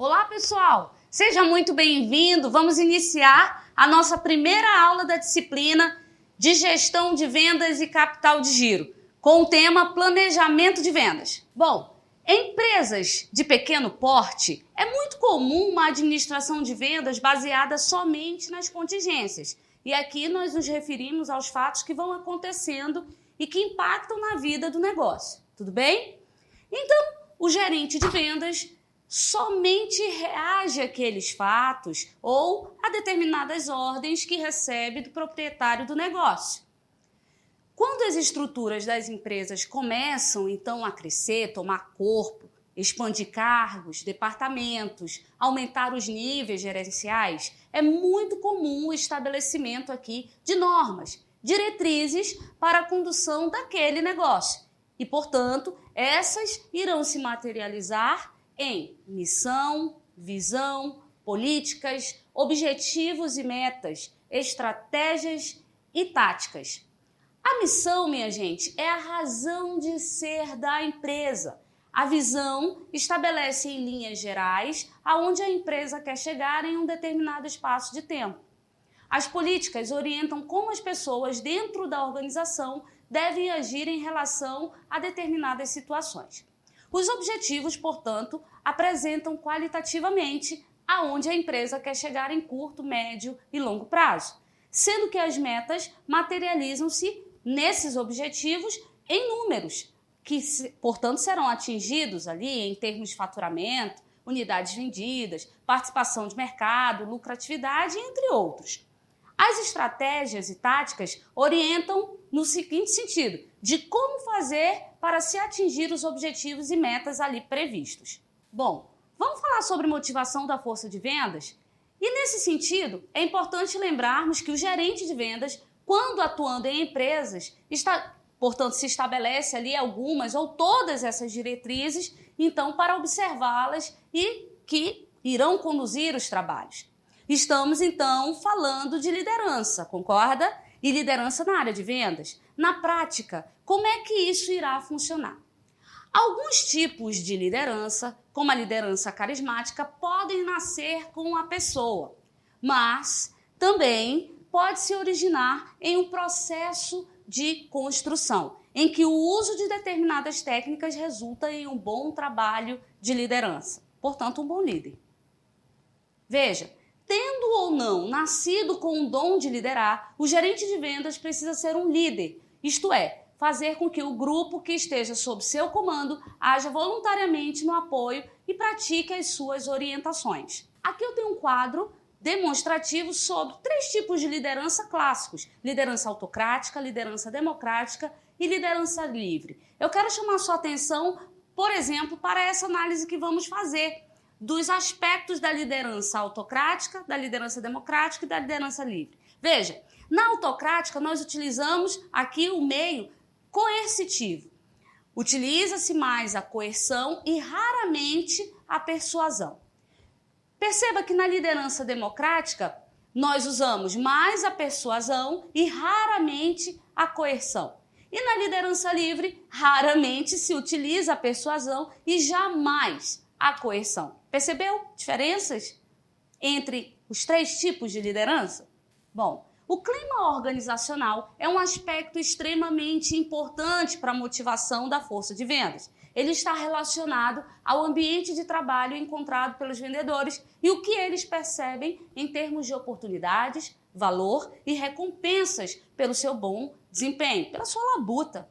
Olá, pessoal! Seja muito bem-vindo. Vamos iniciar a nossa primeira aula da disciplina de Gestão de Vendas e Capital de Giro, com o tema Planejamento de Vendas. Bom, em empresas de pequeno porte, é muito comum uma administração de vendas baseada somente nas contingências. E aqui nós nos referimos aos fatos que vão acontecendo e que impactam na vida do negócio. Tudo bem? Então, o gerente de vendas somente reage àqueles fatos ou a determinadas ordens que recebe do proprietário do negócio. Quando as estruturas das empresas começam, então, a crescer, tomar corpo, expandir cargos, departamentos, aumentar os níveis gerenciais, é muito comum o estabelecimento aqui de normas, diretrizes para a condução daquele negócio. E, portanto, essas irão se materializar em missão, visão, políticas, objetivos e metas, estratégias e táticas. A missão, minha gente, é a razão de ser da empresa. A visão estabelece em linhas gerais aonde a empresa quer chegar em um determinado espaço de tempo. As políticas orientam como as pessoas dentro da organização devem agir em relação a determinadas situações. Os objetivos, portanto, apresentam qualitativamente aonde a empresa quer chegar em curto, médio e longo prazo, sendo que as metas materializam-se nesses objetivos em números, que, portanto, serão atingidos ali em termos de faturamento, unidades vendidas, participação de mercado, lucratividade, entre outros. As estratégias e táticas orientam no seguinte sentido, de como fazer para se atingir os objetivos e metas ali previstos. Bom, vamos falar sobre motivação da força de vendas? E nesse sentido, é importante lembrarmos que o gerente de vendas, quando atuando em empresas, portanto, se estabelece ali algumas ou todas essas diretrizes, então, para observá-las e que irão conduzir os trabalhos. Estamos, então, falando de liderança, concorda? E liderança na área de vendas. Na prática, como é que isso irá funcionar? Alguns tipos de liderança, como a liderança carismática, podem nascer com a pessoa, mas também pode se originar em um processo de construção, em que o uso de determinadas técnicas resulta em um bom trabalho de liderança, portanto, um bom líder. Veja, tendo ou não nascido com o dom de liderar, o gerente de vendas precisa ser um líder, isto é, fazer com que o grupo que esteja sob seu comando haja voluntariamente no apoio e pratique as suas orientações. Aqui eu tenho um quadro demonstrativo sobre 3 tipos de liderança clássicos: liderança autocrática, liderança democrática e liderança livre. Eu quero chamar sua atenção, por exemplo, para essa análise que vamos fazer dos aspectos da liderança autocrática, da liderança democrática e da liderança livre. Veja, na autocrática nós utilizamos aqui o meio coercitivo. Utiliza-se mais a coerção e raramente a persuasão. Perceba que na liderança democrática nós usamos mais a persuasão e raramente a coerção. E na liderança livre, raramente se utiliza a persuasão e jamais a coerção. Percebeu diferenças entre os 3 tipos de liderança? Bom, o clima organizacional é um aspecto extremamente importante para a motivação da força de vendas. Ele está relacionado ao ambiente de trabalho encontrado pelos vendedores e o que eles percebem em termos de oportunidades, valor e recompensas pelo seu bom desempenho, pela sua labuta.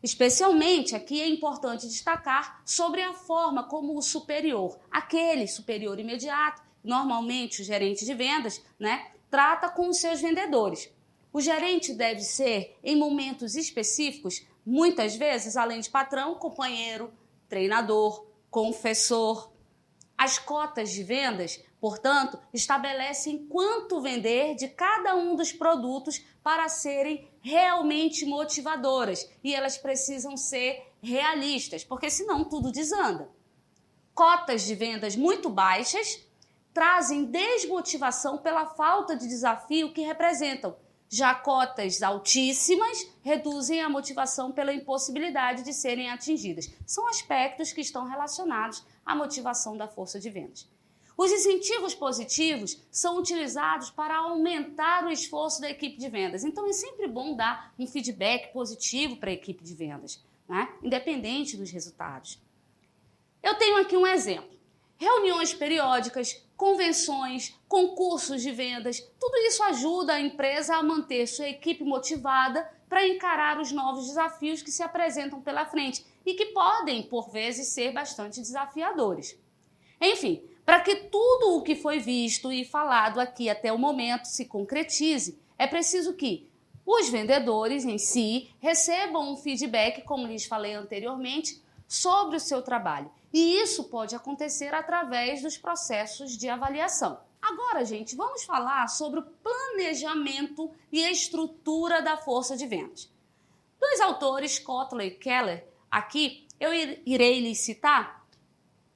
Especialmente aqui é importante destacar sobre a forma como o superior, aquele superior imediato, normalmente o gerente de vendas, trata com os seus vendedores. O gerente deve ser, em momentos específicos, muitas vezes, além de patrão, companheiro, treinador, confessor. As cotas de vendas, portanto, estabelecem quanto vender de cada um dos produtos para serem realmente motivadoras. E elas precisam ser realistas, porque senão tudo desanda. Cotas de vendas muito baixas trazem desmotivação pela falta de desafio que representam. Já cotas altíssimas reduzem a motivação pela impossibilidade de serem atingidas. São aspectos que estão relacionados à motivação da força de vendas. Os incentivos positivos são utilizados para aumentar o esforço da equipe de vendas. Então, é sempre bom dar um feedback positivo para a equipe de vendas, né? Independente dos resultados. Eu tenho aqui um exemplo. Reuniões periódicas, convenções, concursos de vendas, tudo isso ajuda a empresa a manter sua equipe motivada para encarar os novos desafios que se apresentam pela frente e que podem, por vezes, ser bastante desafiadores. Enfim, para que tudo o que foi visto e falado aqui até o momento se concretize, é preciso que os vendedores em si recebam um feedback, como lhes falei anteriormente, sobre o seu trabalho. E isso pode acontecer através dos processos de avaliação. Agora, gente, vamos falar sobre o planejamento e a estrutura da força de vendas. Dois autores, Kotler e Keller, aqui eu irei lhes citar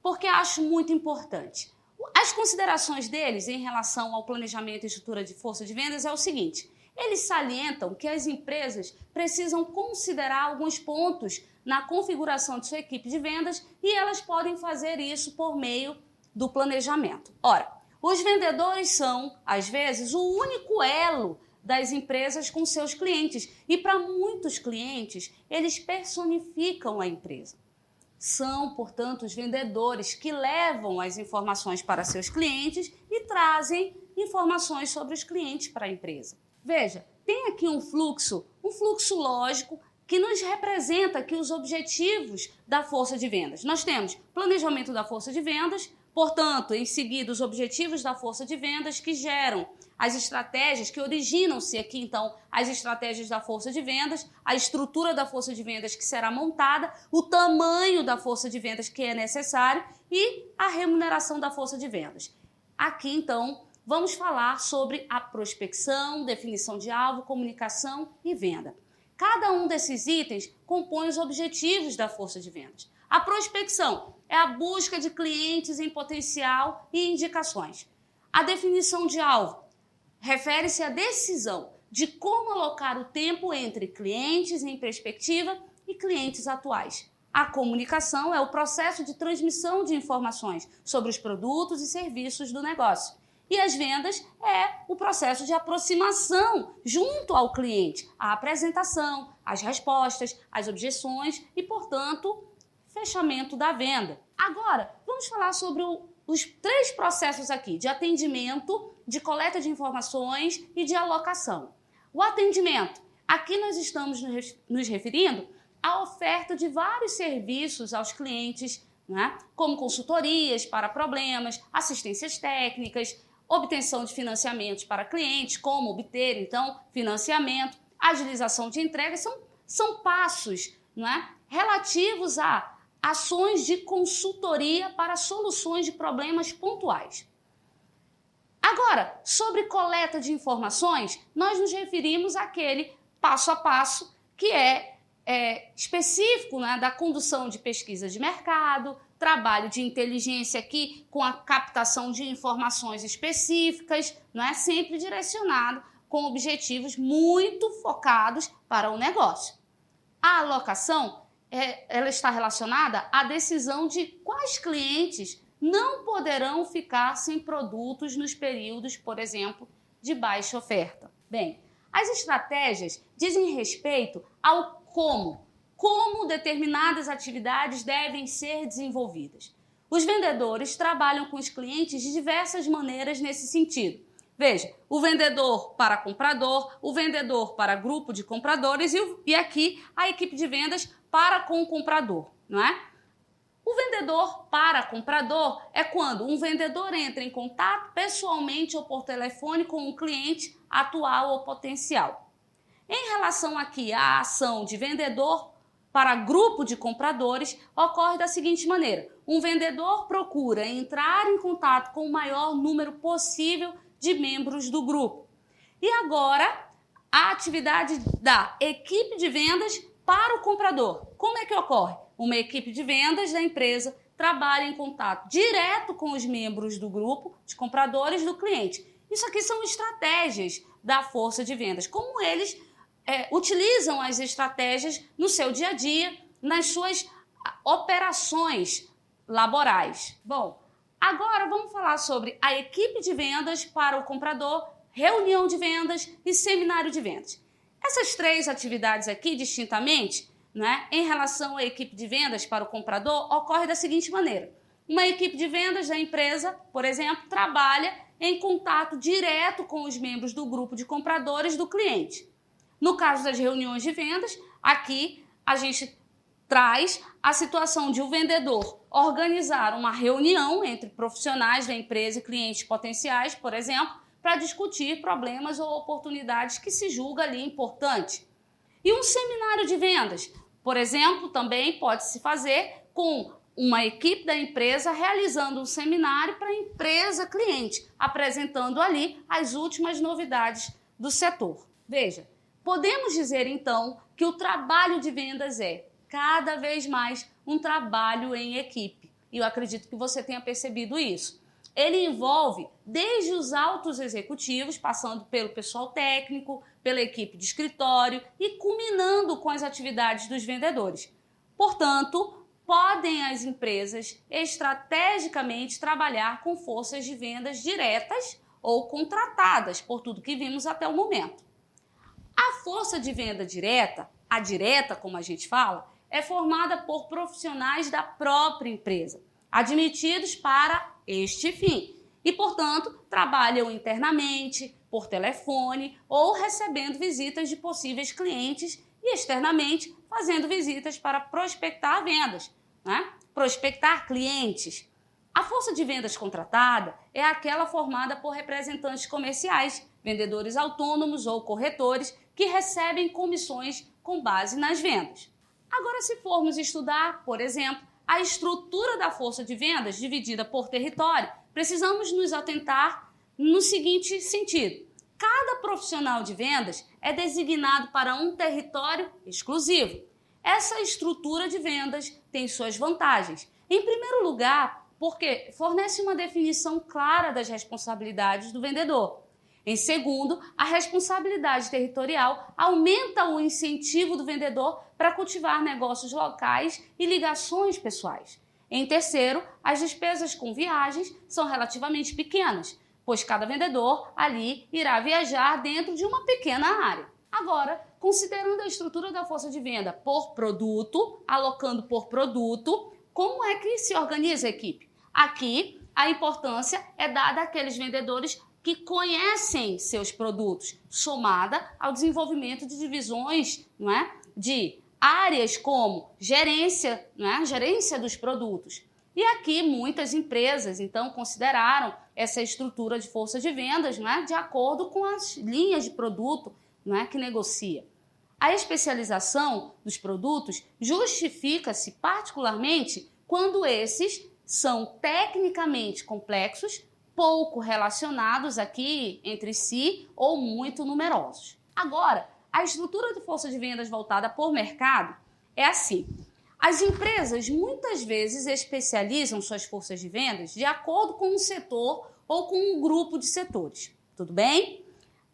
porque acho muito importante. As considerações deles em relação ao planejamento e estrutura de força de vendas é o seguinte: eles salientam que as empresas precisam considerar alguns pontos na configuração de sua equipe de vendas e elas podem fazer isso por meio do planejamento. Ora, os vendedores são, às vezes, o único elo das empresas com seus clientes e para muitos clientes, eles personificam a empresa. São, portanto, os vendedores que levam as informações para seus clientes e trazem informações sobre os clientes para a empresa. Veja, tem aqui um fluxo lógico que nos representa aqui os objetivos da força de vendas. Nós temos planejamento da força de vendas, portanto, em seguida, os objetivos da força de vendas que geram as estratégias, que originam-se aqui, então, as estratégias da força de vendas, a estrutura da força de vendas que será montada, o tamanho da força de vendas que é necessário e a remuneração da força de vendas. Aqui, então, vamos falar sobre a prospecção, definição de alvo, comunicação e venda. Cada um desses itens compõe os objetivos da força de vendas. A prospecção é a busca de clientes em potencial e indicações. A definição de alvo refere-se à decisão de como alocar o tempo entre clientes em perspectiva e clientes atuais. A comunicação é o processo de transmissão de informações sobre os produtos e serviços do negócio. E as vendas é o processo de aproximação junto ao cliente, a apresentação, as respostas, as objeções e, portanto, fechamento da venda. Agora, vamos falar sobre os três processos aqui, de atendimento, de coleta de informações e de alocação. O atendimento, aqui nós estamos nos referindo à oferta de vários serviços aos clientes, né? Como consultorias para problemas, assistências técnicas, obtenção de financiamentos para clientes, como obter, então, financiamento, agilização de entrega, são passos, não é? Relativos a ações de consultoria para soluções de problemas pontuais. Agora, sobre coleta de informações, nós nos referimos àquele passo a passo que é específico, né, da condução de pesquisa de mercado, trabalho de inteligência aqui com a captação de informações específicas, não é? Sempre direcionado com objetivos muito focados para o negócio. A alocação, ela está relacionada à decisão de quais clientes não poderão ficar sem produtos nos períodos, por exemplo, de baixa oferta. Bem, as estratégias dizem respeito ao como determinadas atividades devem ser desenvolvidas. Os vendedores trabalham com os clientes de diversas maneiras nesse sentido. Veja, o vendedor para comprador, o vendedor para grupo de compradores e aqui a equipe de vendas para com o comprador, não é? O vendedor para comprador é quando um vendedor entra em contato pessoalmente ou por telefone com um cliente atual ou potencial. Em relação aqui à ação de vendedor para grupo de compradores, ocorre da seguinte maneira: um vendedor procura entrar em contato com o maior número possível de membros do grupo. E agora, a atividade da equipe de vendas para o comprador. Como é que ocorre? Uma equipe de vendas da empresa trabalha em contato direto com os membros do grupo de compradores do cliente. Isso aqui são estratégias da força de vendas, como eles utilizam as estratégias no seu dia a dia, nas suas operações laborais. Bom, Agora vamos falar sobre a equipe de vendas para o comprador, reunião de vendas e seminário de vendas. Essas três atividades aqui, distintamente, né, em relação à equipe de vendas para o comprador, ocorre da seguinte maneira. Uma equipe de vendas da empresa, por exemplo, trabalha em contato direto com os membros do grupo de compradores do cliente. No caso das reuniões de vendas, aqui a gente traz a situação de o vendedor organizar uma reunião entre profissionais da empresa e clientes potenciais, por exemplo, para discutir problemas ou oportunidades que se julga ali importante. E um seminário de vendas, por exemplo, também pode se fazer com uma equipe da empresa realizando um seminário para a empresa cliente, apresentando ali as últimas novidades do setor. Veja, podemos dizer então que o trabalho de vendas é cada vez mais um trabalho em equipe. E eu acredito que você tenha percebido isso. Ele envolve desde os altos executivos, passando pelo pessoal técnico, pela equipe de escritório e culminando com as atividades dos vendedores. Portanto, podem as empresas estrategicamente trabalhar com forças de vendas diretas ou contratadas, por tudo que vimos até o momento. A força de venda direta, a direta, como a gente fala, é formada por profissionais da própria empresa, admitidos para este fim e, portanto, trabalham internamente, por telefone ou recebendo visitas de possíveis clientes e externamente fazendo visitas para prospectar vendas, né? Prospectar clientes. A força de vendas contratada é aquela formada por representantes comerciais, vendedores autônomos ou corretores que recebem comissões com base nas vendas. Agora, se formos estudar, por exemplo, a estrutura da força de vendas dividida por território, precisamos nos atentar no seguinte sentido. Cada profissional de vendas é designado para um território exclusivo. Essa estrutura de vendas tem suas vantagens. Em primeiro lugar, porque fornece uma definição clara das responsabilidades do vendedor. Em segundo, a responsabilidade territorial aumenta o incentivo do vendedor para cultivar negócios locais e ligações pessoais. Em terceiro, as despesas com viagens são relativamente pequenas, pois cada vendedor ali irá viajar dentro de uma pequena área. Agora, considerando a estrutura da força de venda por produto, alocando por produto, como é que se organiza a equipe? Aqui, a importância é dada àqueles vendedores que conhecem seus produtos, somada ao desenvolvimento de divisões, não é? De áreas como gerência, não é? Gerência dos produtos. E aqui muitas empresas, então, consideraram essa estrutura de força de vendas, não é? De acordo com as linhas de produto, não é? Que negocia. A especialização dos produtos justifica-se particularmente quando esses são tecnicamente complexos, pouco relacionados aqui entre si ou muito numerosos. Agora, a estrutura de força de vendas voltada por mercado é assim. As empresas muitas vezes especializam suas forças de vendas de acordo com um setor ou com um grupo de setores. Tudo bem?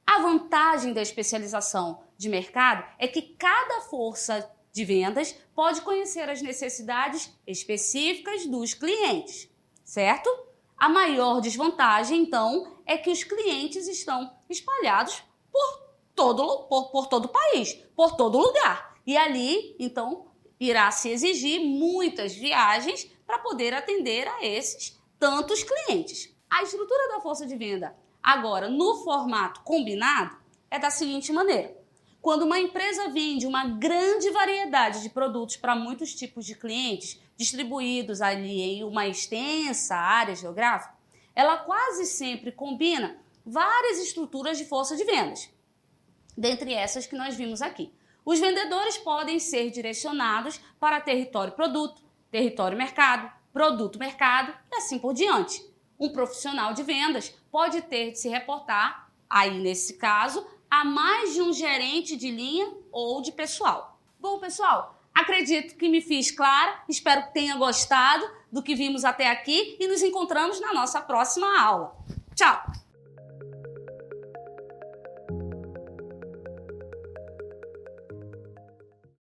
A vantagem da especialização de mercado é que cada força de vendas pode conhecer as necessidades específicas dos clientes, certo? A maior desvantagem, então, é que os clientes estão espalhados por todo o país, por todo lugar. E ali, então, irá se exigir muitas viagens para poder atender a esses tantos clientes. A estrutura da força de venda, agora, no formato combinado, é da seguinte maneira. Quando uma empresa vende uma grande variedade de produtos para muitos tipos de clientes, distribuídos ali em uma extensa área geográfica, ela quase sempre combina várias estruturas de força de vendas, dentre essas que nós vimos aqui. Os vendedores podem ser direcionados para território-produto, território-mercado, produto-mercado e assim por diante. Um profissional de vendas pode ter de se reportar, aí nesse caso, a mais de um gerente de linha ou de pessoal. Bom, pessoal, acredito que me fiz clara, espero que tenha gostado do que vimos até aqui e nos encontramos na nossa próxima aula. Tchau!